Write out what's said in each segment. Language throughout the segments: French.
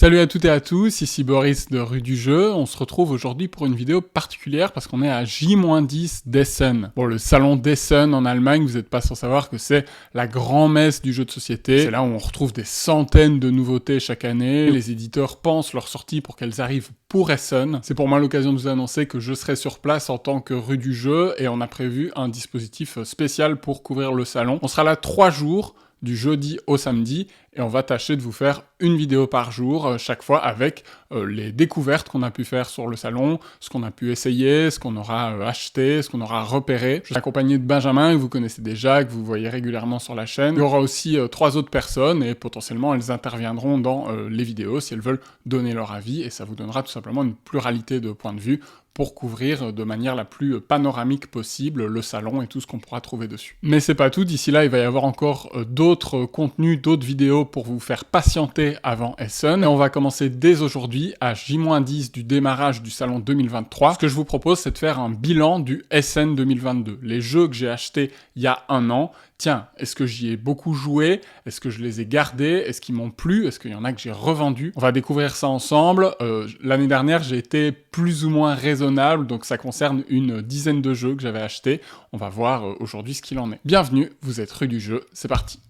Salut à toutes et à tous, ici Boris de Rue du Jeu. On se retrouve aujourd'hui pour une vidéo particulière parce qu'on est à J-10 d'Essen. Bon, le salon d'Essen en Allemagne, vous n'êtes pas sans savoir que c'est la grand-messe du jeu de société. C'est là où on retrouve des centaines de nouveautés chaque année. Les éditeurs pensent leurs sorties pour qu'elles arrivent pour Essen. C'est pour moi l'occasion de vous annoncer que je serai sur place en tant que Rue du Jeu et on a prévu un dispositif spécial pour couvrir le salon. On sera là 3 jours, du jeudi au samedi, et on va tâcher de vous faire une vidéo par jour, chaque fois avec les découvertes qu'on a pu faire sur le salon, ce qu'on a pu essayer, ce qu'on aura acheté, ce qu'on aura repéré. Je suis accompagné de Benjamin, que vous connaissez déjà, que vous voyez régulièrement sur la chaîne. Il y aura aussi 3 autres personnes, et potentiellement elles interviendront dans les vidéos si elles veulent donner leur avis, et ça vous donnera tout simplement une pluralité de points de vue pour couvrir de manière la plus panoramique possible le salon et tout ce qu'on pourra trouver dessus. Mais c'est pas tout, d'ici là il va y avoir encore d'autres contenus, d'autres vidéos pour vous faire patienter avant Essen. Et on va commencer dès aujourd'hui à J-10 du démarrage du salon 2023. Ce que je vous propose, c'est de faire un bilan du Essen 2022. Les jeux que j'ai achetés il y a un an, tiens, est-ce que j'y ai beaucoup joué? Est-ce que je les ai gardés? Est-ce qu'ils m'ont plu? Est-ce qu'il y en a que j'ai revendus? On va découvrir ça ensemble. L'année dernière, j'ai été plus ou moins raisonnable, donc ça concerne une dizaine de jeux que j'avais achetés. On va voir aujourd'hui ce qu'il en est. Bienvenue, vous êtes Rue du Jeu, c'est parti.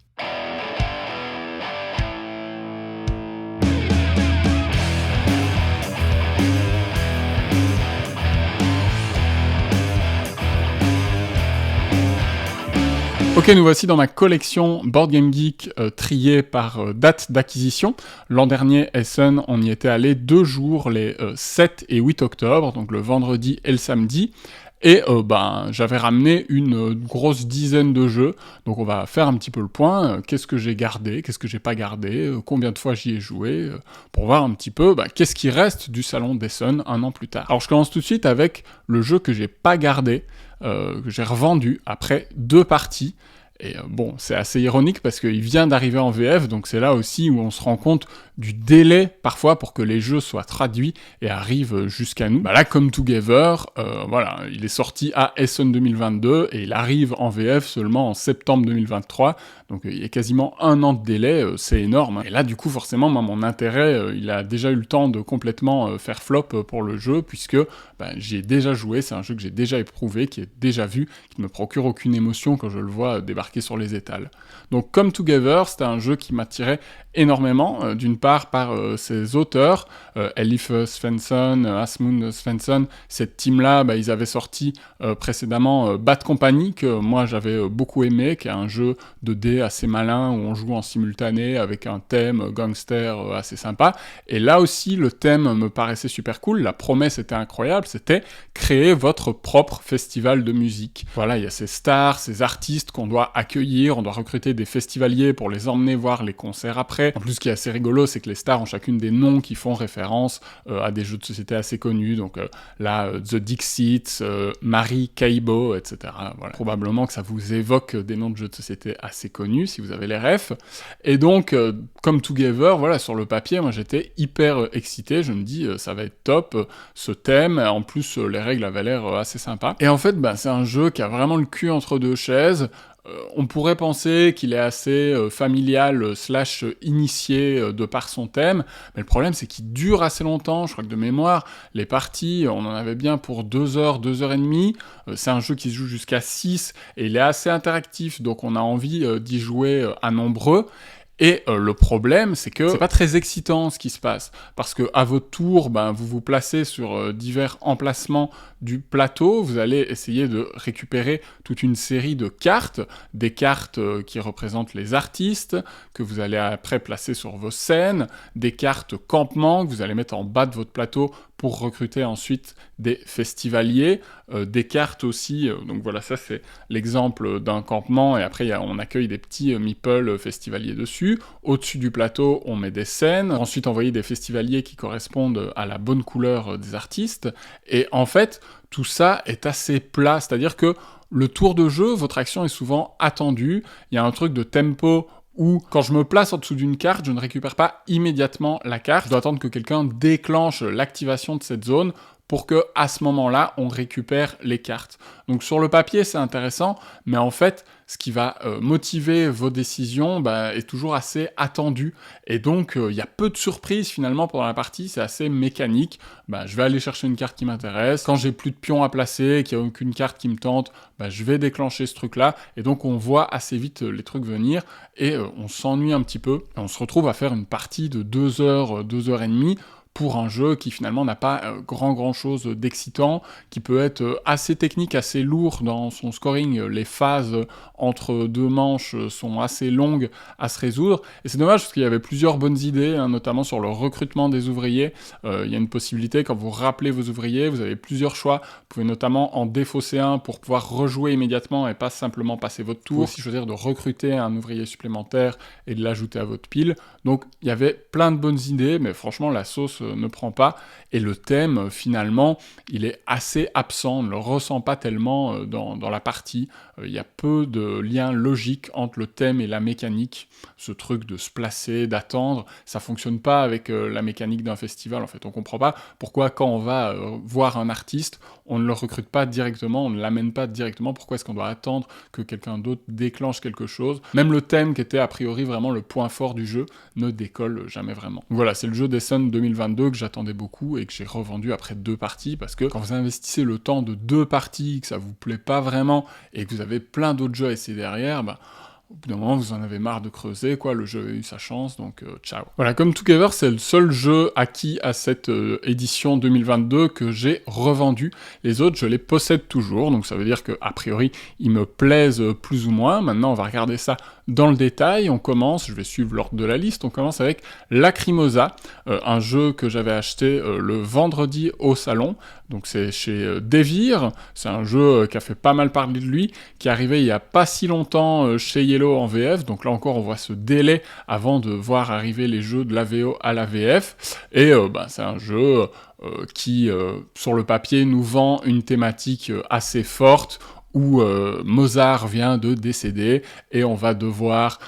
Ok, nous voici dans ma collection Board Game Geek triée par date d'acquisition. L'an dernier, Essen, on y était allé 2 jours, les 7 et 8 octobre, donc le vendredi et le samedi. Et j'avais ramené une grosse dizaine de jeux, donc on va faire un petit peu le point, qu'est-ce que j'ai gardé, qu'est-ce que j'ai pas gardé, combien de fois j'y ai joué, pour voir un petit peu qu'est-ce qui reste du salon d'Essen un an plus tard. Alors je commence tout de suite avec le jeu que j'ai pas gardé, que j'ai revendu après 2 parties. Et bon, c'est assez ironique parce qu'il vient d'arriver en VF, donc c'est là aussi où on se rend compte du délai parfois pour que les jeux soient traduits et arrivent jusqu'à nous. Là, Come Together, voilà, il est sorti à Essen 2022 et il arrive en VF seulement en septembre 2023, donc il y a quasiment 1 an de délai, c'est énorme. Et là, du coup, forcément, moi, mon intérêt, il a déjà eu le temps de complètement faire flop pour le jeu, puisque j'y ai déjà joué, c'est un jeu que j'ai déjà éprouvé, qui est déjà vu, qui ne me procure aucune émotion quand je le vois débarquer sur les étals. Donc Come Together, c'était un jeu qui m'attirait énormément, d'une part par ses auteurs, Elif Svensson, Asmund Svensson, cette team-là, ils avaient sorti précédemment Bad Company, que moi j'avais beaucoup aimé, qui est un jeu de dés assez malin, où on joue en simultané, avec un thème gangster assez sympa, et là aussi le thème me paraissait super cool, la promesse était incroyable, c'était créer votre propre festival de musique. Voilà, il y a ces stars, ces artistes qu'on doit accueillir, on doit recruter des festivaliers pour les emmener voir les concerts après. En plus, ce qui est assez rigolo, c'est que les stars ont chacune des noms qui font référence à des jeux de société assez connus, donc là, The Dixites, Marie Kaibo, etc. Voilà. Probablement que ça vous évoque des noms de jeux de société assez connus, si vous avez les refs. Et donc, Come Together, voilà, sur le papier, moi j'étais hyper excité, je me dis, ça va être top, ce thème, en plus, les règles avaient l'air assez sympas. Et en fait, c'est un jeu qui a vraiment le cul entre deux chaises. On pourrait penser qu'il est assez familial / initié de par son thème, mais le problème c'est qu'il dure assez longtemps, je crois que de mémoire, les parties, on en avait bien pour 2 heures, 2 heures et demie, c'est un jeu qui se joue jusqu'à 6, et il est assez interactif, donc on a envie d'y jouer à nombreux. Et le problème, c'est que c'est pas très excitant ce qui se passe, parce que à votre tour, vous vous placez sur divers emplacements du plateau, vous allez essayer de récupérer toute une série de cartes, des cartes qui représentent les artistes, que vous allez après placer sur vos scènes, des cartes campement que vous allez mettre en bas de votre plateau pour recruter ensuite des festivaliers, des cartes aussi, donc voilà, ça c'est l'exemple d'un campement, et après on accueille des petits meeples festivaliers dessus. Au-dessus du plateau, on met des scènes, ensuite envoyer des festivaliers qui correspondent à la bonne couleur des artistes, et en fait, tout ça est assez plat, c'est-à-dire que le tour de jeu, votre action est souvent attendue, il y a un truc de tempo où, quand je me place en dessous d'une carte, je ne récupère pas immédiatement la carte, je dois attendre que quelqu'un déclenche l'activation de cette zone pour que à ce moment-là, on récupère les cartes. Donc sur le papier, c'est intéressant, mais en fait, ce qui va motiver vos décisions est toujours assez attendu. Et donc, il y a peu de surprises finalement pendant la partie, c'est assez mécanique. Je vais aller chercher une carte qui m'intéresse. Quand j'ai plus de pions à placer, qu'il n'y a aucune carte qui me tente, je vais déclencher ce truc-là. Et donc, on voit assez vite les trucs venir et on s'ennuie un petit peu. Et on se retrouve à faire une partie de 2 heures, 2 heures et demie, pour un jeu qui finalement n'a pas grand chose d'excitant, qui peut être assez technique, assez lourd dans son scoring. Les phases entre 2 manches sont assez longues à se résoudre, et c'est dommage parce qu'il y avait plusieurs bonnes idées, notamment sur le recrutement des ouvriers. Il y a une possibilité, quand vous rappelez vos ouvriers, vous avez plusieurs choix. Vous pouvez notamment en défausser un pour pouvoir rejouer immédiatement et pas simplement passer votre tour. Vous pouvez aussi choisir de recruter un ouvrier supplémentaire et de l'ajouter à votre pile. Donc il y avait plein de bonnes idées, mais franchement la sauce ne prend pas, et le thème finalement il est assez absent, on ne le ressent pas tellement dans la partie. Il y a peu de liens logiques entre le thème et la mécanique. Ce truc de se placer, d'attendre, ça fonctionne pas avec la mécanique d'un festival en fait. On comprend pas pourquoi quand on va voir un artiste, on ne le recrute pas directement, on ne l'amène pas directement, pourquoi est-ce qu'on doit attendre que quelqu'un d'autre déclenche quelque chose. Même le thème qui était a priori vraiment le point fort du jeu ne décolle jamais vraiment. Donc voilà, c'est le jeu d'Essen 2022 que j'attendais beaucoup et que j'ai revendu après 2 parties, parce que quand vous investissez le temps de 2 parties, que ça vous plaît pas vraiment et que vous avez plein d'autres jeux à essayer derrière, au bout d'un moment, vous en avez marre de creuser, quoi. Le jeu a eu sa chance, donc ciao. Voilà, comme Together, c'est le seul jeu acquis à cette édition 2022 que j'ai revendu. Les autres, je les possède toujours, donc ça veut dire que a priori, ils me plaisent plus ou moins. Maintenant, on va regarder ça dans le détail. On commence, je vais suivre l'ordre de la liste, on commence avec Lacrimosa, un jeu que j'avais acheté le vendredi au salon. Donc c'est chez Devir, c'est un jeu qui a fait pas mal parler de lui, qui est arrivé il y a pas si longtemps chez Yellow en VF, donc là encore on voit ce délai avant de voir arriver les jeux de la VO à la VF, et c'est un jeu qui, sur le papier, nous vend une thématique assez forte, où Mozart vient de décéder et on va devoir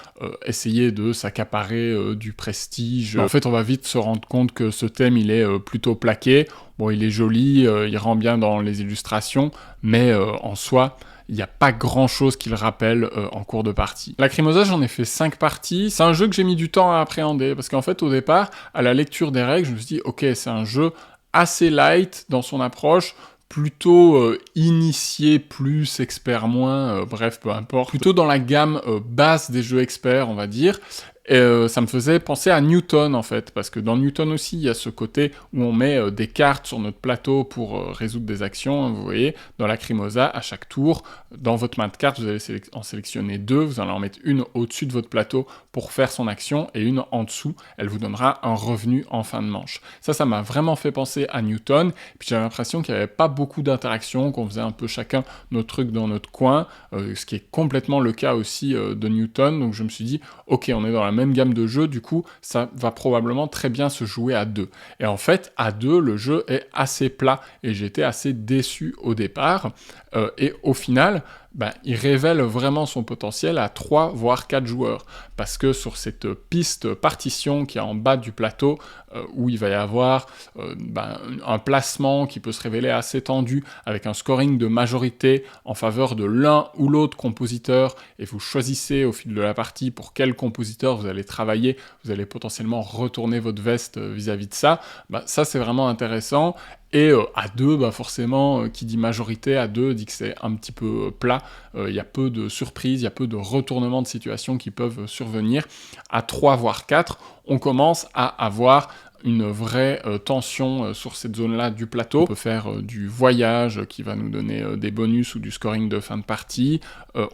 essayer de s'accaparer du prestige. En fait, on va vite se rendre compte que ce thème, il est plutôt plaqué. Bon, il est joli, il rend bien dans les illustrations, mais en soi, il n'y a pas grand-chose qui le rappelle en cours de partie. Lacrimosa, j'en ai fait 5 parties. C'est un jeu que j'ai mis du temps à appréhender, parce qu'en fait, au départ, à la lecture des règles, je me suis dit, ok, c'est un jeu assez light dans son approche, plutôt initié plus, expert moins, bref, peu importe. Plutôt dans la gamme basse des jeux experts, on va dire. Et ça me faisait penser à Newton, en fait, parce que dans Newton aussi, il y a ce côté où on met des cartes sur notre plateau pour résoudre des actions, hein, vous voyez, dans Lacrimosa, à chaque tour, dans votre main de cartes, vous allez en sélectionner 2, vous allez en mettre une au-dessus de votre plateau pour faire son action, et une en dessous, elle vous donnera un revenu en fin de manche. Ça m'a vraiment fait penser à Newton, puis j'avais l'impression qu'il n'y avait pas beaucoup d'interactions, qu'on faisait un peu chacun notre truc dans notre coin, ce qui est complètement le cas aussi de Newton, donc je me suis dit, ok, on est dans la même gamme de jeux, du coup, ça va probablement très bien se jouer à 2. Et en fait, à 2, le jeu est assez plat, et j'étais assez déçu au départ, et au final, il révèle vraiment son potentiel à 3 voire 4 joueurs, parce que sur cette piste partition qui est en bas du plateau, où il va y avoir un placement qui peut se révéler assez tendu, avec un scoring de majorité en faveur de l'un ou l'autre compositeur, et vous choisissez au fil de la partie pour quel compositeur vous allez travailler, vous allez potentiellement retourner votre veste vis-à-vis de ça, ça c'est vraiment intéressant. Et à 2, forcément, qui dit majorité à 2 dit que c'est un petit peu plat, il y a peu de surprises, il y a peu de retournements de situation qui peuvent survenir. À 3 voire 4, on commence à avoir une vraie tension sur cette zone-là du plateau. On peut faire du voyage qui va nous donner des bonus ou du scoring de fin de partie.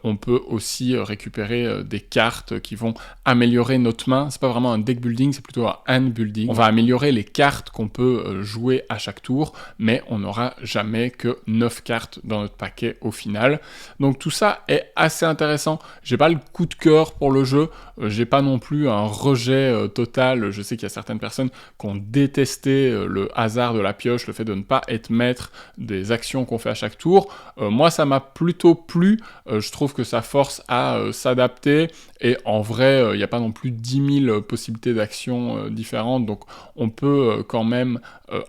On peut aussi récupérer des cartes qui vont améliorer notre main. C'est pas vraiment un deck building, c'est plutôt un hand building. On va améliorer les cartes qu'on peut jouer à chaque tour, mais on n'aura jamais que 9 cartes dans notre paquet au final. Donc tout ça est assez intéressant. J'ai pas le coup de cœur pour le jeu, j'ai pas non plus un rejet total. Je sais qu'il y a certaines personnes qui ont détesté le hasard de la pioche, le fait de ne pas être maître des actions qu'on fait à chaque tour. Moi, ça m'a plutôt plu. Je trouve que ça force à s'adapter, et en vrai, il n'y a pas non plus 10 000 possibilités d'actions différentes, donc on peut quand même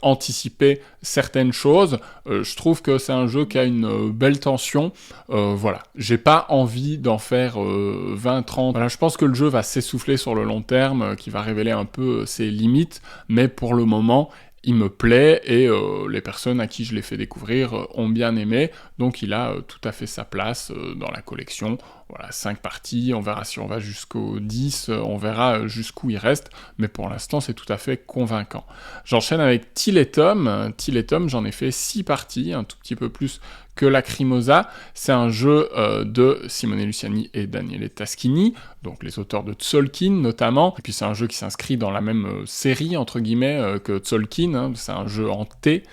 anticiper certaines choses. Je trouve que c'est un jeu qui a une belle tension. Voilà, j'ai pas envie d'en faire 20-30. Voilà, je pense que le jeu va s'essouffler sur le long terme, qui va révéler un peu ses limites, mais pour le moment, il me plaît, et les personnes à qui je l'ai fait découvrir ont bien aimé, donc il a tout à fait sa place dans la collection. Voilà, 5 parties, on verra si on va jusqu'au 10, on verra jusqu'où il reste, mais pour l'instant c'est tout à fait convaincant. J'enchaîne avec Till et Tom. Till et Tom, j'en ai fait 6 parties, un tout petit peu plus que Lacrimosa. C'est un jeu de Simone Luciani et Daniele Taschini, donc les auteurs de Tzolk'in notamment, et puis c'est un jeu qui s'inscrit dans la même série entre guillemets que Tzolk'in, hein. C'est un jeu en T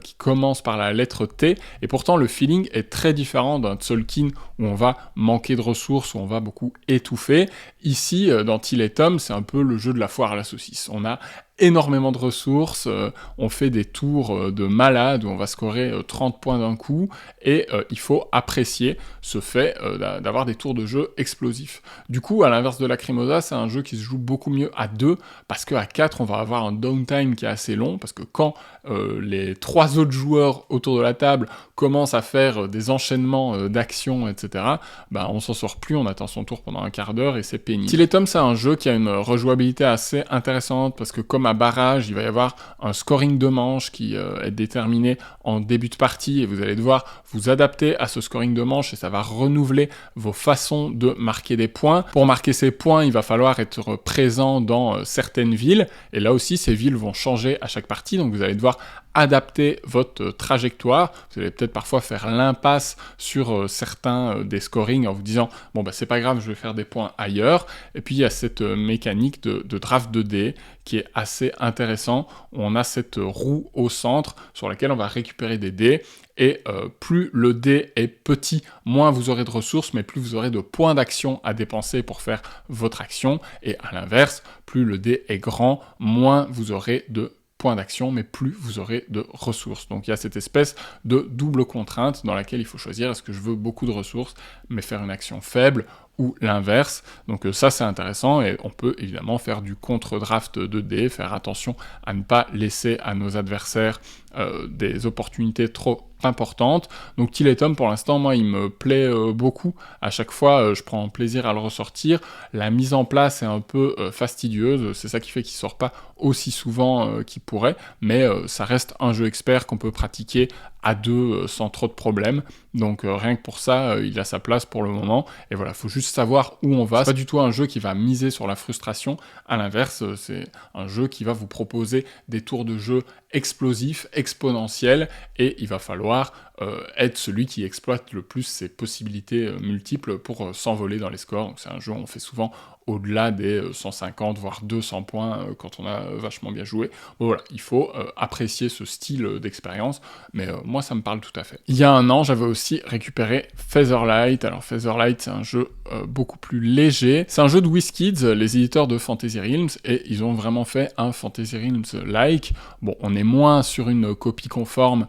qui commence par la lettre T, et pourtant le feeling est très différent d'un Tzolk'in où on va manquer de ressources, où on va beaucoup étouffer. Ici, dans Till et Tom, c'est un peu le jeu de la foire à la saucisse. On a énormément de ressources, on fait des tours de malade où on va scorer 30 points d'un coup, et il faut apprécier ce fait d'avoir des tours de jeu explosifs. Du coup, à l'inverse de Lacrimosa, c'est un jeu qui se joue beaucoup mieux à 2, parce qu'à 4, on va avoir un downtime qui est assez long, parce que quand les 3 autres joueurs autour de la table commencent à faire des enchaînements d'actions, etc., bah, on s'en sort plus, on attend son tour pendant un quart d'heure, et c'est pénible. Till et Tom, c'est un jeu qui a une rejouabilité assez intéressante, parce que comme à barrage, il va y avoir un scoring de manche qui est déterminé en début de partie, et vous allez devoir vous adapter à ce scoring de manche, et ça va renouveler vos façons de marquer des points. Pour marquer ces points, il va falloir être présent dans certaines villes, et là aussi, ces villes vont changer à chaque partie, donc vous allez devoir adapter votre trajectoire. Vous allez peut-être parfois faire l'impasse sur certains des scorings en vous disant « Bon, bah c'est pas grave, je vais faire des points ailleurs ». Et puis il y a cette mécanique de draft de dés qui est assez intéressant. On a cette roue au centre sur laquelle on va récupérer des dés, et plus le dé est petit, moins vous aurez de ressources, mais plus vous aurez de points d'action à dépenser pour faire votre action, et à l'inverse, plus le dé est grand, moins vous aurez de points d'action, mais plus vous aurez de ressources. Donc il y a cette espèce de double contrainte dans laquelle il faut choisir, est-ce que je veux beaucoup de ressources, mais faire une action faible, ou l'inverse. Donc ça c'est intéressant, et on peut évidemment faire du contre-draft de dés, faire attention à ne pas laisser à nos adversaires des opportunités trop importantes. Donc Till et Tom, pour l'instant, moi, il me plaît beaucoup. À chaque fois, je prends plaisir à le ressortir. La mise en place est un peu fastidieuse, c'est ça qui fait qu'il sort pas aussi souvent qu'il pourrait, mais ça reste un jeu expert qu'on peut pratiquer à 2 sans trop de problèmes. Donc rien que pour ça, il a sa place pour le moment. Et voilà, il faut juste savoir où on va. C'est pas du tout un jeu qui va miser sur la frustration. À l'inverse, c'est un jeu qui va vous proposer des tours de jeu explosifs, exponentiels, et il va falloir être celui qui exploite le plus ses possibilités multiples pour s'envoler dans les scores. Donc c'est un jeu où on fait souvent au-delà des 150 voire 200 points quand on a vachement bien joué. Bon, voilà, il faut apprécier ce style d'expérience, mais moi ça me parle tout à fait. Il y a un an, j'avais aussi récupéré Featherlight. Alors Featherlight, c'est un jeu beaucoup plus léger. C'est un jeu de WizKids, les éditeurs de Fantasy Realms, et ils ont vraiment fait un Fantasy Realms-like. Bon, on est moins sur une copie conforme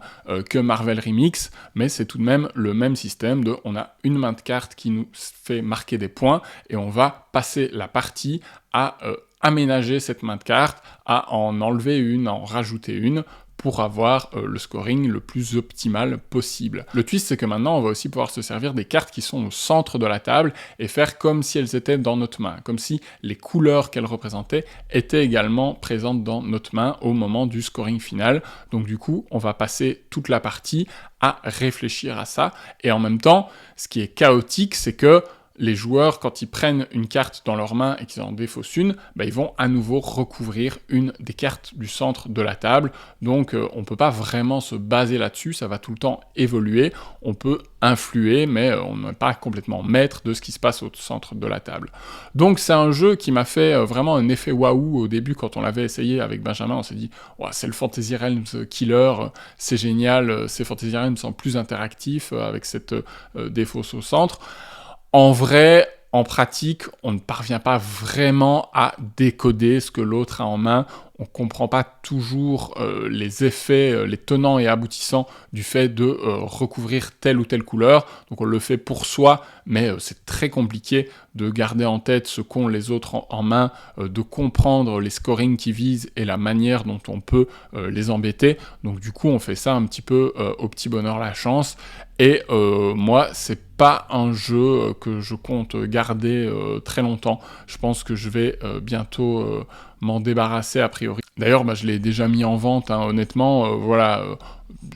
que Marvel Remix, mais c'est tout de même le même système de on a une main de cartes qui nous fait marquer des points, et on va passer la partie à aménager cette main de cartes, à en enlever une, à en rajouter une, pour avoir le scoring le plus optimal possible. Le twist, c'est que maintenant, on va aussi pouvoir se servir des cartes qui sont au centre de la table et faire comme si elles étaient dans notre main, comme si les couleurs qu'elles représentaient étaient également présentes dans notre main au moment du scoring final. Donc du coup, on va passer toute la partie à réfléchir à ça, et en même temps, ce qui est chaotique, c'est que les joueurs, quand ils prennent une carte dans leurs mains et qu'ils en défaussent une, bah, ils vont à nouveau recouvrir une des cartes du centre de la table. Donc on ne peut pas vraiment se baser là-dessus, ça va tout le temps évoluer. On peut influer, mais on n'est pas complètement maître de ce qui se passe au centre de la table. Donc c'est un jeu qui m'a fait vraiment un effet waouh au début quand on l'avait essayé avec Benjamin. On s'est dit oh, c'est le Fantasy Realms killer, c'est génial, c'est Fantasy Realms en plus interactif avec cette défausse au centre. En vrai, en pratique, on ne parvient pas vraiment à décoder ce que l'autre a en main. on comprend pas toujours les effets, les tenants et aboutissants du fait de recouvrir telle ou telle couleur. Donc on le fait pour soi, mais c'est très compliqué de garder en tête ce qu'ont les autres en main, de comprendre les scorings qui visent et la manière dont on peut les embêter. Donc du coup, on fait ça un petit peu au petit bonheur la chance. Et moi, c'est pas un jeu que je compte garder très longtemps. Je pense que je vais bientôt m'en débarrasser a priori. D'ailleurs, je l'ai déjà mis en vente, hein, honnêtement, voilà,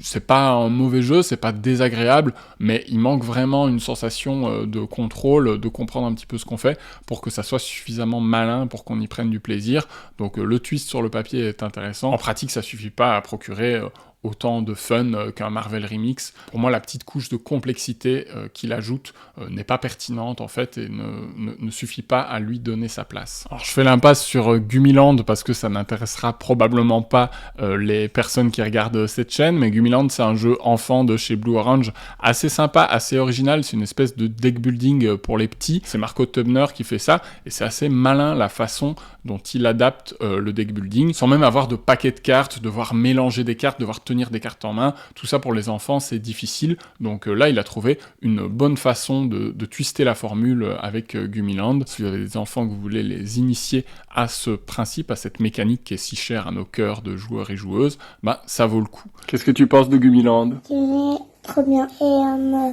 c'est pas un mauvais jeu, c'est pas désagréable, mais il manque vraiment une sensation de contrôle, de comprendre un petit peu ce qu'on fait, pour que ça soit suffisamment malin pour qu'on y prenne du plaisir. Donc le twist sur le papier est intéressant. En pratique, ça suffit pas à procurer autant de fun qu'un Marvel Remix. Pour moi, la petite couche de complexité qu'il ajoute n'est pas pertinente en fait et ne suffit pas à lui donner sa place. Alors je fais l'impasse sur Gummiland parce que ça n'intéressera probablement pas les personnes qui regardent cette chaîne, mais Gummiland c'est un jeu enfant de chez Blue Orange, assez sympa, assez original, c'est une espèce de deck building pour les petits. C'est Marco Tubner qui fait ça et c'est assez malin la façon dont il adapte le deck building, sans même avoir de paquet de cartes, devoir mélanger des cartes, devoir tenir des cartes en main. Tout ça pour les enfants c'est difficile, donc là il a trouvé une bonne façon de twister la formule avec Gummiland. Si vous avez des enfants que vous voulez les initier à ce principe, à cette mécanique qui est si chère à nos cœurs de joueurs et joueuses, ça vaut le coup. Qu'est-ce que tu penses de Gummiland? C'est trop bien. Et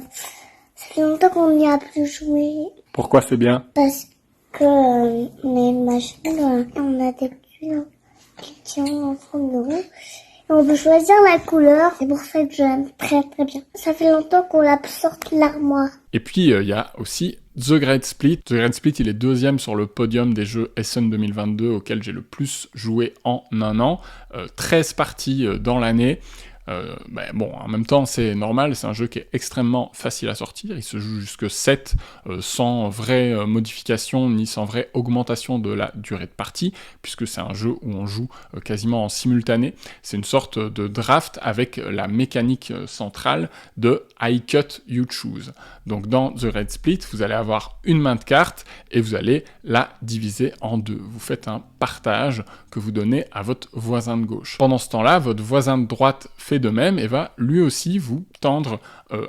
ça fait longtemps qu'on n'y a plus joué. Pourquoi c'est bien? Parce que on a une machine, et on a des petits qui tiennent en fond de nous. Et on peut choisir la couleur. C'est pour ça que j'aime très très bien. Ça fait longtemps qu'on l'a sorti de l'armoire. Et puis il y a aussi The Great Split. The Great Split, il est deuxième sur le podium des jeux Essen 2022 auxquels j'ai le plus joué en un an. 13 parties dans l'année. Bon, en même temps, c'est normal, c'est un jeu qui est extrêmement facile à sortir, il se joue jusque 7, sans vraie modification, ni sans vraie augmentation de la durée de partie, puisque c'est un jeu où on joue quasiment en simultané. C'est une sorte de draft avec la mécanique centrale de I Cut, You Choose. Donc dans The Red Split, vous allez avoir une main de cartes, et vous allez la diviser en deux. Vous faites un partage que vous donnez à votre voisin de gauche. Pendant ce temps-là, votre voisin de droite fait de même et va lui aussi vous tendre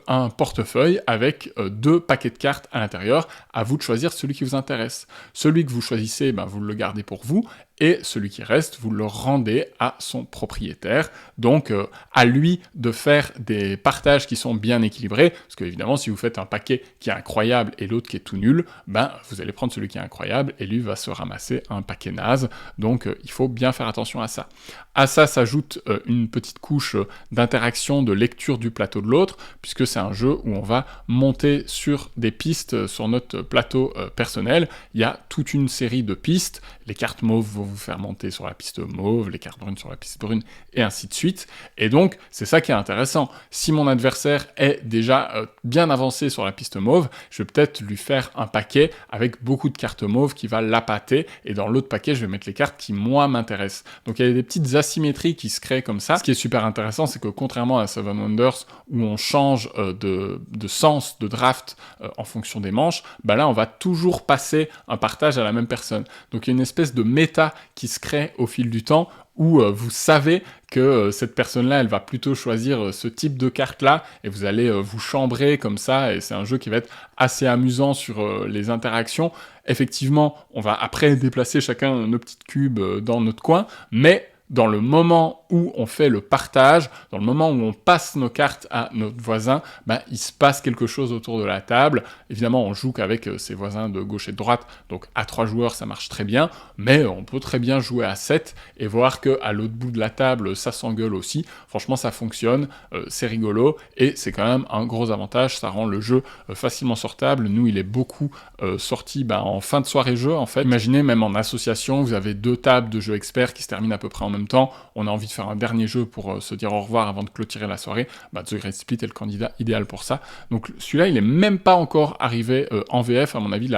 un portefeuille avec 2 paquets de cartes à l'intérieur. À vous de choisir celui qui vous intéresse. Celui que vous choisissez, vous le gardez pour vous, et celui qui reste, vous le rendez à son propriétaire. Donc à lui de faire des partages qui sont bien équilibrés, parce que évidemment si vous faites un paquet qui est incroyable et l'autre qui est tout nul, vous allez prendre celui qui est incroyable et lui va se ramasser un paquet naze. Donc il faut bien faire attention à ça. À ça s'ajoute une petite couche d'interaction, de lecture du plateau de l'autre, puisque c'est un jeu où on va monter sur des pistes sur notre plateau personnel. Il y a toute une série de pistes, les cartes mauves vont vous faire monter sur la piste mauve, les cartes brunes sur la piste brune, et ainsi de suite. Et donc, c'est ça qui est intéressant. Si mon adversaire est déjà bien avancé sur la piste mauve, je vais peut-être lui faire un paquet avec beaucoup de cartes mauves qui va l'appâter, et dans l'autre paquet, je vais mettre les cartes qui, moi, m'intéressent. Donc, il y a des petites asymétries qui se créent comme ça. Ce qui est super intéressant, c'est que contrairement à Seven Wonders, où on change de sens de draft en fonction des manches, là, on va toujours passer un partage à la même personne. Donc, il y a une espèce de méta qui se crée au fil du temps où vous savez que cette personne-là, elle va plutôt choisir ce type de carte-là, et vous allez vous chambrer comme ça, et c'est un jeu qui va être assez amusant sur les interactions. Effectivement, on va après déplacer chacun nos petites cubes dans notre coin, mais dans le moment où on fait le partage, dans le moment où on passe nos cartes à notre voisin, il se passe quelque chose autour de la table. Évidemment, on joue qu'avec ses voisins de gauche et de droite, donc à 3 joueurs, ça marche très bien, mais on peut très bien jouer à 7 et voir qu'à l'autre bout de la table, ça s'engueule aussi. Franchement, ça fonctionne, c'est rigolo, et c'est quand même un gros avantage, ça rend le jeu facilement sortable. Nous, il est beaucoup sorti en fin de soirée jeu, en fait. Imaginez, même en association, vous avez 2 tables de jeux experts qui se terminent à peu près en même temps, on a envie de faire faire un dernier jeu pour se dire au revoir avant de clôturer la soirée, The Great Split est le candidat idéal pour ça. Donc celui-là, il est même pas encore arrivé en VF, à mon avis.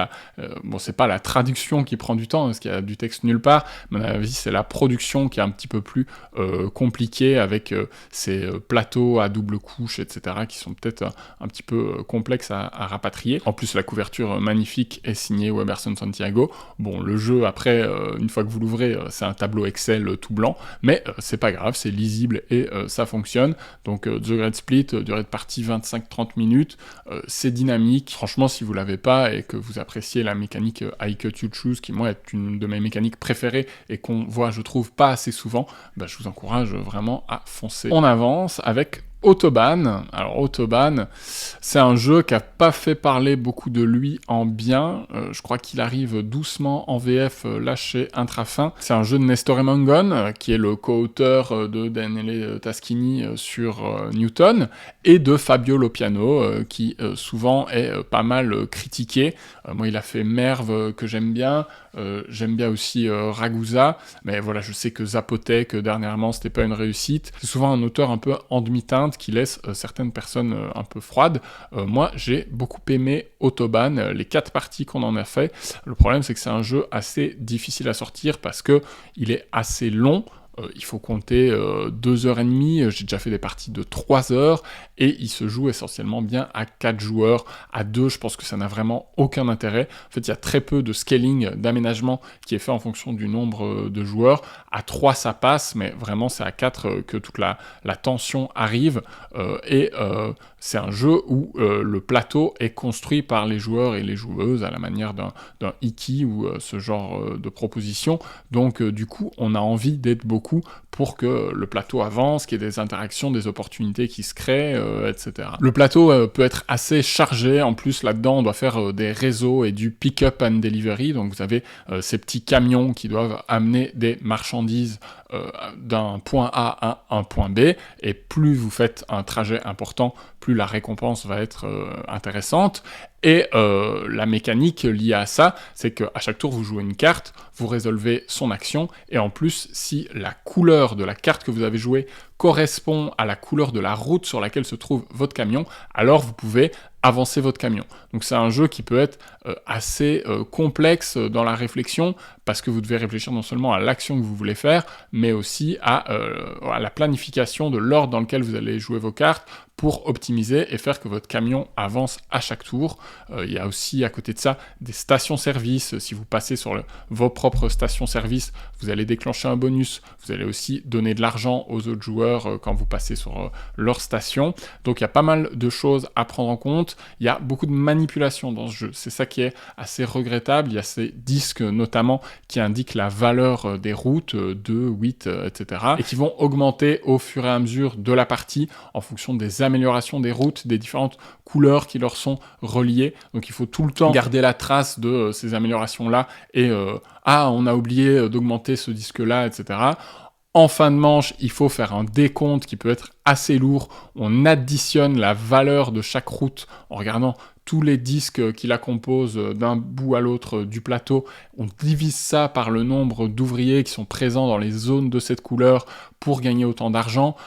C'est pas la traduction qui prend du temps, parce qu'il y a du texte nulle part, mais à mon avis, c'est la production qui est un petit peu plus compliquée, avec ces plateaux à double couche, etc., qui sont peut-être un petit peu complexes à rapatrier. En plus, la couverture magnifique est signée Weberson Santiago. Bon, le jeu, après, une fois que vous l'ouvrez, c'est un tableau Excel tout blanc, mais c'est pas grave, c'est lisible et ça fonctionne. Donc The Great Split, durée de partie 25-30 minutes, c'est dynamique. Franchement, si vous l'avez pas et que vous appréciez la mécanique I Cut You Choose, qui moi est une de mes mécaniques préférées et qu'on voit, je trouve, pas assez souvent, je vous encourage vraiment à foncer. On avance avec Autobahn. Alors Autobahn, c'est un jeu qui a pas fait parler beaucoup de lui en bien. Je crois qu'il arrive doucement en VF là chez Intrafin. C'est un jeu de Nestor Emangon, qui est le co-auteur de Daniele Taschini sur Newton, et de Fabio Lopiano, qui souvent est pas mal critiqué. Moi, il a fait Merve, que j'aime bien. J'aime bien aussi Ragusa, mais voilà, je sais que Zapotec, dernièrement, c'était pas une réussite. C'est souvent un auteur un peu en demi-teinte qui laisse certaines personnes un peu froides. Moi, j'ai beaucoup aimé Autobahn, les 4 parties qu'on en a fait. Le problème, c'est que c'est un jeu assez difficile à sortir parce que il est assez long. Il faut compter 2h30, j'ai déjà fait des parties de 3 heures, et il se joue essentiellement bien à 4 joueurs. À 2, je pense que ça n'a vraiment aucun intérêt. En fait, il y a très peu de scaling, d'aménagement qui est fait en fonction du nombre de joueurs. À 3, ça passe, mais vraiment, c'est à 4 que toute la tension arrive, c'est un jeu où le plateau est construit par les joueurs et les joueuses à la manière d'un Iki ou ce genre de proposition. Donc, du coup, on a envie d'être beaucoup pour que le plateau avance, qu'il y ait des interactions, des opportunités qui se créent, etc. Le plateau peut être assez chargé. En plus, là-dedans, on doit faire des réseaux et du pick-up and delivery. Donc, vous avez ces petits camions qui doivent amener des marchandises d'un point A à un point B, et plus vous faites un trajet important, plus la récompense va être intéressante. Et la mécanique liée à ça, c'est qu'à chaque tour, vous jouez une carte, vous résolvez son action, et en plus, si la couleur de la carte que vous avez jouée correspond à la couleur de la route sur laquelle se trouve votre camion, alors vous pouvez avancer votre camion. Donc c'est un jeu qui peut être assez complexe dans la réflexion, parce que vous devez réfléchir non seulement à l'action que vous voulez faire, mais aussi à la planification de l'ordre dans lequel vous allez jouer vos cartes, pour optimiser et faire que votre camion avance à chaque tour. Il y a aussi, à côté de ça, des stations-service. Si vous passez sur vos propres stations-service, vous allez déclencher un bonus. Vous allez aussi donner de l'argent aux autres joueurs quand vous passez sur leur station. Donc il y a pas mal de choses à prendre en compte. Il y a beaucoup de manipulation dans ce jeu. C'est ça qui est assez regrettable. Il y a ces disques notamment qui indiquent la valeur des routes, 2, 8, etc. et qui vont augmenter au fur et à mesure de la partie en fonction des amélioration des routes, des différentes couleurs qui leur sont reliées. Donc il faut tout le temps garder la trace de ces améliorations-là et on a oublié d'augmenter ce disque-là, etc. En fin de manche, il faut faire un décompte qui peut être assez lourd. On additionne la valeur de chaque route en regardant tous les disques qui la composent d'un bout à l'autre du plateau. On divise ça par le nombre d'ouvriers qui sont présents dans les zones de cette couleur pour gagner autant d'argent.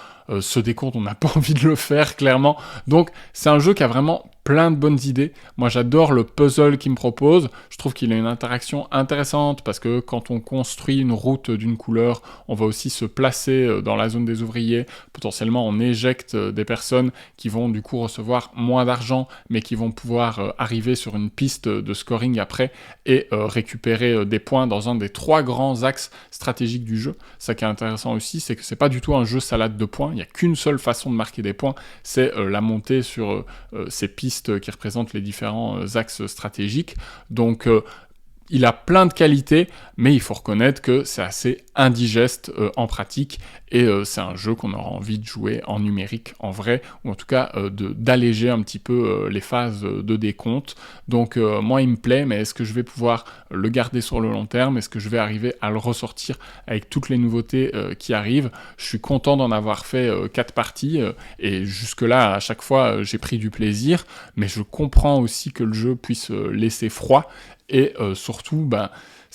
Ce décompte, on n'a pas envie de le faire, clairement. Donc, c'est un jeu qui a vraiment plein de bonnes idées. Moi, j'adore le puzzle qu'il me propose. Je trouve qu'il a une interaction intéressante parce que quand on construit une route d'une couleur, on va aussi se placer dans la zone des ouvriers. Potentiellement, on éjecte des personnes qui vont du coup recevoir moins d'argent, mais qui vont pouvoir arriver sur une piste de scoring après et récupérer des points dans un des 3 grands axes stratégiques du jeu. Ça qui est intéressant aussi, c'est que c'est pas du tout un jeu salade de points. Il n'y a qu'une seule façon de marquer des points, c'est la montée sur ces pistes qui représentent les différents axes stratégiques. Donc il a plein de qualités, mais il faut reconnaître que c'est assez indigeste en pratique, et c'est un jeu qu'on aura envie de jouer en numérique, en vrai, ou en tout cas d'alléger un petit peu les phases de décompte. Donc moi il me plaît, mais est-ce que je vais pouvoir le garder sur le long terme? Est-ce que je vais arriver à le ressortir avec toutes les nouveautés qui arrivent? Je suis content d'en avoir fait 4 parties, et jusque-là, à chaque fois, j'ai pris du plaisir, mais je comprends aussi que le jeu puisse laisser froid, et surtout,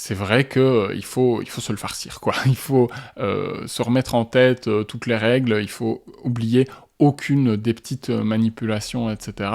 c'est vrai que il faut se le farcir, quoi. Il faut se remettre en tête toutes les règles, il faut oublier aucune des petites manipulations, etc.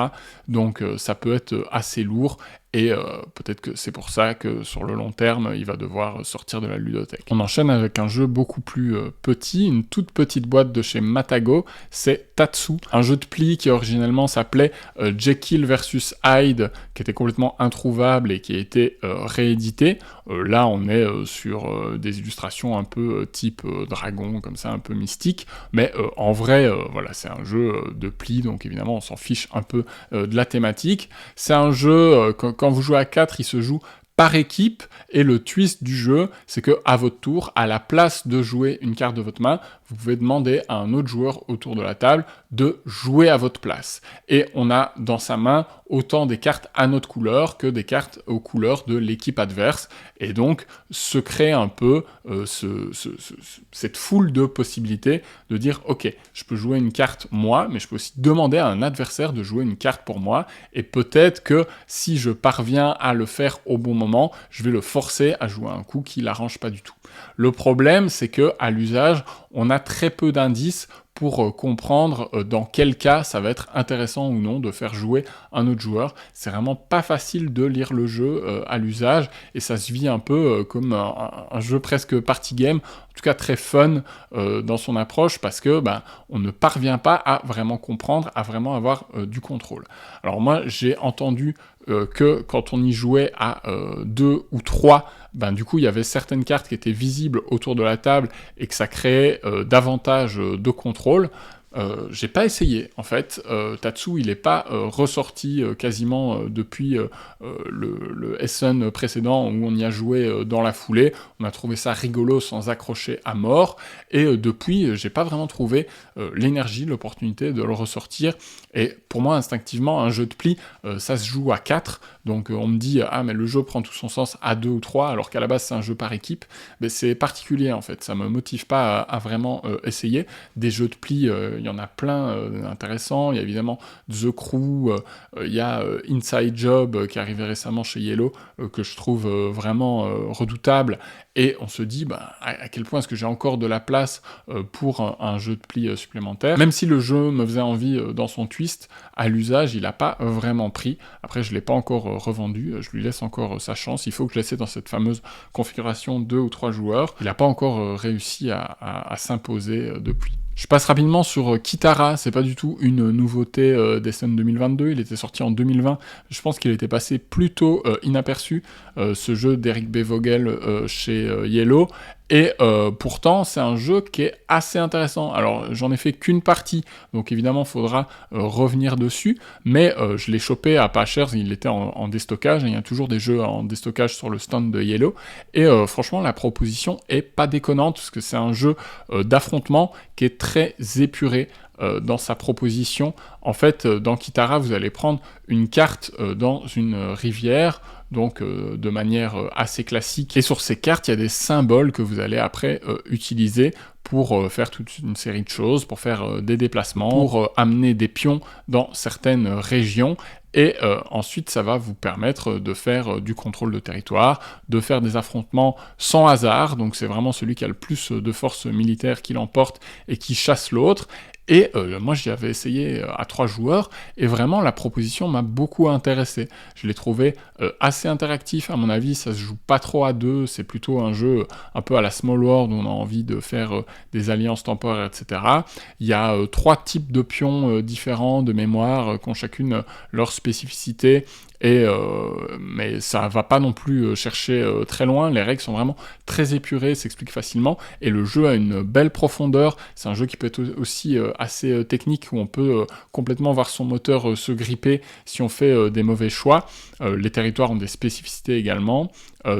Donc ça peut être assez lourd, et peut-être que c'est pour ça que sur le long terme, il va devoir sortir de la ludothèque. On enchaîne avec un jeu beaucoup plus petit, une toute petite boîte de chez Matago, c'est Tatsu, un jeu de pli qui originellement s'appelait Jekyll vs Hyde, qui était complètement introuvable et qui a été réédité. Là, on est sur des illustrations un peu type dragon, comme ça, un peu mystique, mais en vrai, voilà, c'est un jeu de pli, donc évidemment, on s'en fiche un peu de la thématique. C'est un jeu, quand vous jouez à 4, il se joue par équipe, et le twist du jeu, c'est que à votre tour, à la place de jouer une carte de votre main, vous pouvez demander à un autre joueur autour de la table de jouer à votre place. Et on a dans sa main autant des cartes à notre couleur que des cartes aux couleurs de l'équipe adverse, et donc se crée un peu cette foule de possibilités de dire « Ok, je peux jouer une carte moi, mais je peux aussi demander à un adversaire de jouer une carte pour moi, et peut-être que si je parviens à le faire au bon moment, je vais le forcer à jouer un coup qui l'arrange pas du tout. » Le problème, c'est que à l'usage, on a très peu d'indices pour comprendre dans quel cas ça va être intéressant ou non de faire jouer un autre joueur. C'est vraiment pas facile de lire le jeu à l'usage, et ça se vit un peu comme un jeu presque party game, en tout cas très fun dans son approche, parce que on ne parvient pas à vraiment comprendre, à vraiment avoir du contrôle. Alors moi, j'ai entendu que quand on y jouait à 2 ou 3, du coup il y avait certaines cartes qui étaient visibles autour de la table et que ça créait davantage de contrôle. J'ai pas essayé, en fait. Tatsu, il est pas ressorti quasiment depuis le Essen précédent, où on y a joué dans la foulée. On a trouvé ça rigolo sans accrocher à mort, et depuis, j'ai pas vraiment trouvé l'énergie, l'opportunité de le ressortir. Et pour moi, instinctivement, un jeu de pli, ça se joue à 4, donc on me dit « Ah, mais le jeu prend tout son sens à 2 ou 3, alors qu'à la base, c'est un jeu par équipe. » Mais c'est particulier, en fait. Ça me motive pas à vraiment essayer. Des jeux de pli, il y en a plein intéressants. Il y a évidemment The Crew, il y a Inside Job qui est arrivé récemment chez Yellow, que je trouve vraiment redoutable, et on se dit à quel point est-ce que j'ai encore de la place pour un jeu de pli supplémentaire. Même si le jeu me faisait envie dans son twist, à l'usage, il n'a pas vraiment pris. Après, je ne l'ai pas encore revendu, je lui laisse encore sa chance. Il faut que je l'essaie dans cette fameuse configuration 2 ou 3 joueurs. Il n'a pas encore réussi à s'imposer depuis. Je passe rapidement sur Kitara, c'est pas du tout une nouveauté d'Essen 2022, il était sorti en 2020, je pense qu'il était passé plutôt inaperçu, ce jeu d'Eric B. Vogel chez Yellow, et pourtant c'est un jeu qui est assez intéressant. Alors j'en ai fait qu'une partie, donc évidemment il faudra revenir dessus, mais je l'ai chopé à pas cher, il était en déstockage, il y a toujours des jeux en déstockage sur le stand de Yellow, et franchement la proposition est pas déconnante, parce que c'est un jeu d'affrontement qui est très épuré dans sa proposition. En fait, dans Kitara, vous allez prendre une carte dans une rivière, donc de manière assez classique. Et sur ces cartes, il y a des symboles que vous allez après utiliser pour faire toute une série de choses, pour faire des déplacements, pour amener des pions dans certaines régions. Et ensuite, ça va vous permettre de faire du contrôle de territoire, de faire des affrontements sans hasard, donc c'est vraiment celui qui a le plus de force militaire qui l'emporte et qui chasse l'autre. Et moi j'y avais essayé à 3 joueurs, et vraiment la proposition m'a beaucoup intéressé. Je l'ai trouvé assez interactif, à mon avis ça se joue pas trop à 2, c'est plutôt un jeu un peu à la Small World où on a envie de faire des alliances temporaires, etc. Il y a 3 types de pions différents de mémoire, qui ont chacune leur spécificité, et mais ça va pas non plus chercher très loin, les règles sont vraiment très épurées, s'expliquent facilement, et le jeu a une belle profondeur. C'est un jeu qui peut être aussi assez technique, où on peut complètement voir son moteur se gripper si on fait des mauvais choix. Les territoires ont des spécificités également,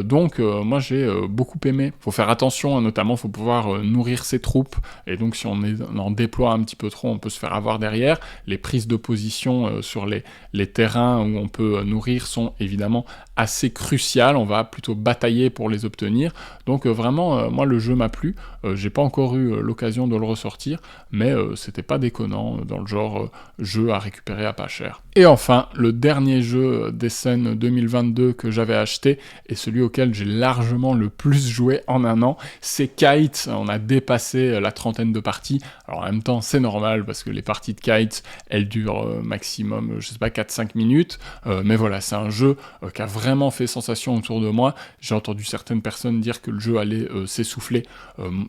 donc moi j'ai beaucoup aimé. Faut faire attention, notamment faut pouvoir nourrir ses troupes, et donc si on en déploie un petit peu trop, on peut se faire avoir derrière. Les prises de position sur les terrains où on peut nourrir sont évidemment assez cruciales, on va plutôt batailler pour les obtenir. Donc vraiment, moi le jeu m'a plu, j'ai pas encore eu l'occasion de le ressortir, mais c'était pas déconnant dans le genre jeu à récupérer à pas cher. Et enfin, le dernier jeu d'Essen 2022 que j'avais acheté, et celui auquel j'ai largement le plus joué en un an, c'est Kite. On a dépassé la 30aine de parties. Alors en même temps, c'est normal, parce que les parties de Kite, elles durent maximum, je sais pas, 4-5 minutes, mais voilà, c'est un jeu qui a vraiment fait sensation autour de moi. J'ai entendu certaines personnes dire que le jeu allait s'essouffler.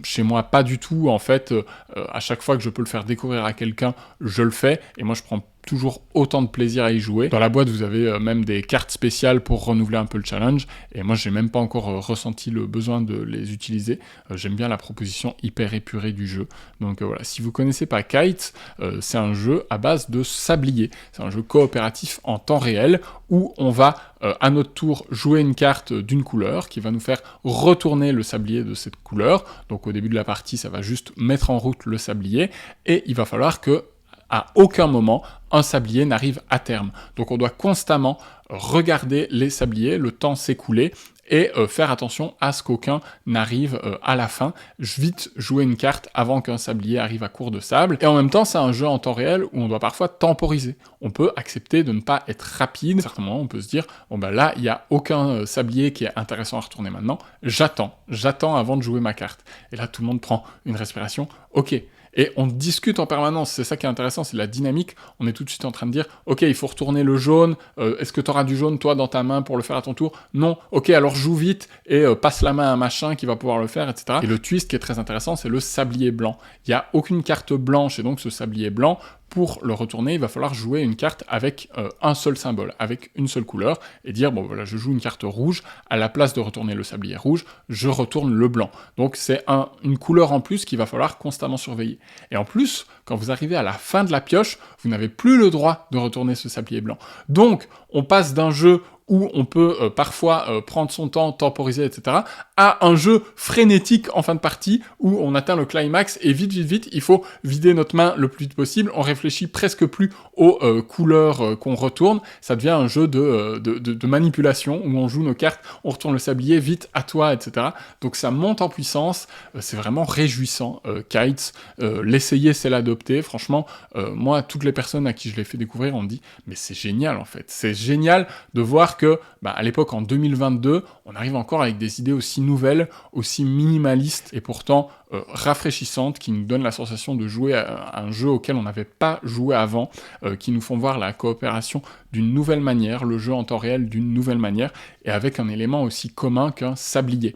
Chez moi, pas du tout. En fait, à chaque fois que je peux le faire découvrir à quelqu'un, je le fais, et moi je prends toujours autant de plaisir à y jouer. Dans la boîte, vous avez même des cartes spéciales pour renouveler un peu le challenge, et moi j'ai même pas encore ressenti le besoin de les utiliser. J'aime bien la proposition hyper épurée du jeu. Donc voilà, si vous connaissez pas Kite, c'est un jeu à base de sablier. C'est un jeu coopératif en temps réel, où on va à notre tour jouer une carte d'une couleur, qui va nous faire retourner le sablier de cette couleur. Donc au début de la partie, ça va juste mettre en route le sablier, et il va falloir que à aucun moment, un sablier n'arrive à terme. Donc on doit constamment regarder les sabliers, le temps s'écouler, et faire attention à ce qu'aucun n'arrive à la fin. Vite jouer une carte avant qu'un sablier arrive à court de sable. Et en même temps, c'est un jeu en temps réel où on doit parfois temporiser. On peut accepter de ne pas être rapide. À certains moments, on peut se dire, bon ben là, il n'y a aucun sablier qui est intéressant à retourner maintenant. J'attends avant de jouer ma carte. Et là, tout le monde prend une respiration. Ok. Et on discute en permanence, c'est ça qui est intéressant, c'est la dynamique. On est tout de suite en train de dire, ok, il faut retourner le jaune, est-ce que tu auras du jaune, toi, dans ta main pour le faire à ton tour? Non, ok, alors joue vite et passe la main à un machin qui va pouvoir le faire, etc. Et le twist qui est très intéressant, c'est le sablier blanc. Il n'y a aucune carte blanche, et donc ce sablier blanc, pour le retourner, il va falloir jouer une carte avec un seul symbole, avec une seule couleur, et dire, bon voilà, je joue une carte rouge, à la place de retourner le sablier rouge, je retourne le blanc. Donc c'est une couleur en plus qu'il va falloir constamment surveiller. Et en plus, quand vous arrivez à la fin de la pioche, vous n'avez plus le droit de retourner ce sablier blanc. Donc, on passe d'un jeu où on peut parfois prendre son temps, temporiser, etc., à un jeu frénétique en fin de partie, où on atteint le climax, et vite, il faut vider notre main le plus vite possible, on réfléchit presque plus aux couleurs qu'on retourne, ça devient un jeu de manipulation, où on joue nos cartes, on retourne le sablier, vite, à toi, etc. Donc ça monte en puissance, c'est vraiment réjouissant, Kites, l'essayer, c'est l'adopter, franchement, moi, toutes les personnes à qui je l'ai fait découvrir, on me dit, mais c'est génial en fait, c'est génial de voir que, à l'époque, en 2022, on arrive encore avec des idées aussi nouvelles, aussi minimalistes, et pourtant rafraîchissantes, qui nous donnent la sensation de jouer à un jeu auquel on n'avait pas joué avant, qui nous font voir la coopération d'une nouvelle manière, le jeu en temps réel d'une nouvelle manière, et avec un élément aussi commun qu'un sablier.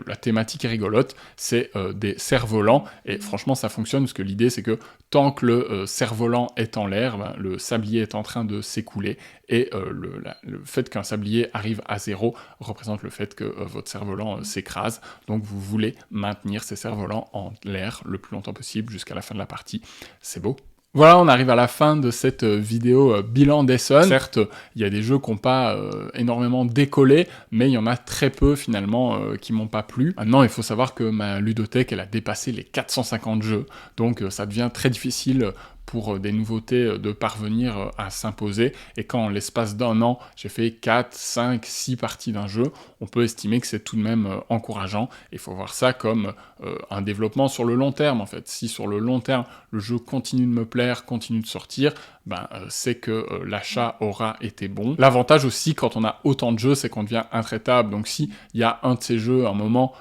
La thématique est rigolote, c'est des cerfs-volants, et franchement ça fonctionne, parce que l'idée c'est que tant que le cerf-volant est en l'air, le sablier est en train de s'écouler, et le fait qu'un sablier arrive à 0 représente le fait que votre cerf-volant s'écrase, donc vous voulez maintenir ces cerfs-volants en l'air le plus longtemps possible jusqu'à la fin de la partie. C'est beau. Voilà, on arrive à la fin de cette vidéo bilan d'Essen. Certes, il y a des jeux qui n'ont pas énormément décollé, mais il y en a très peu finalement qui m'ont pas plu. Maintenant, il faut savoir que ma ludothèque, elle a dépassé les 450 jeux, donc ça devient très difficile pour des nouveautés de parvenir à s'imposer, et quand en l'espace d'un an, j'ai fait 4, 5, 6 parties d'un jeu, on peut estimer que c'est tout de même encourageant, et il faut voir ça comme un développement sur le long terme, en fait. Si sur le long terme, le jeu continue de me plaire, continue de sortir, c'est que l'achat aura été bon. L'avantage aussi, quand on a autant de jeux, c'est qu'on devient intraitable, donc si il y a un de ces jeux, un moment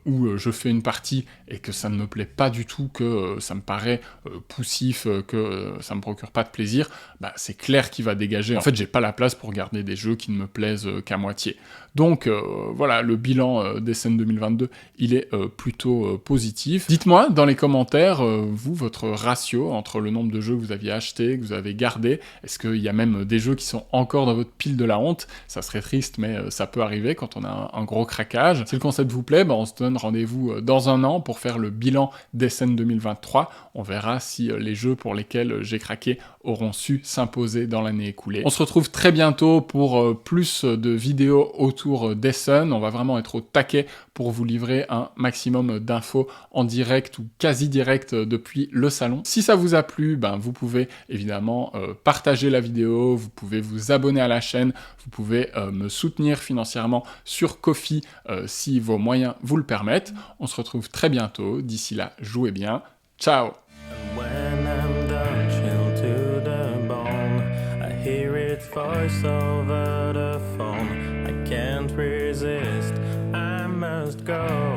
où je fais une partie et que ça ne me plaît pas du tout, que ça me paraît poussif, que ça me procure pas de plaisir, c'est clair qu'il va dégager. En fait, j'ai pas la place pour garder des jeux qui ne me plaisent qu'à moitié. Donc voilà, le bilan d'Essen 2022, il est plutôt positif. Dites-moi dans les commentaires, vous, votre ratio entre le nombre de jeux que vous aviez achetés, que vous avez gardés, est-ce qu'il y a même des jeux qui sont encore dans votre pile de la honte? Ça serait triste, mais ça peut arriver quand on a un gros craquage. Si le concept vous plaît, on se donne rendez-vous dans un an pour faire le bilan d'Essen 2023. On verra si les jeux pour lesquels j'ai craqué auront su s'imposer dans l'année écoulée. On se retrouve très bientôt pour plus de vidéos autour d'Essen. On va vraiment être au taquet pour vous livrer un maximum d'infos en direct ou quasi direct depuis le salon. Si ça vous a plu, vous pouvez évidemment également partager la vidéo, vous pouvez vous abonner à la chaîne, vous pouvez me soutenir financièrement sur Ko-fi si vos moyens vous le permettent. On se retrouve très bientôt. D'ici là, jouez bien. Ciao! Voice over the phone, I can't resist, I must go.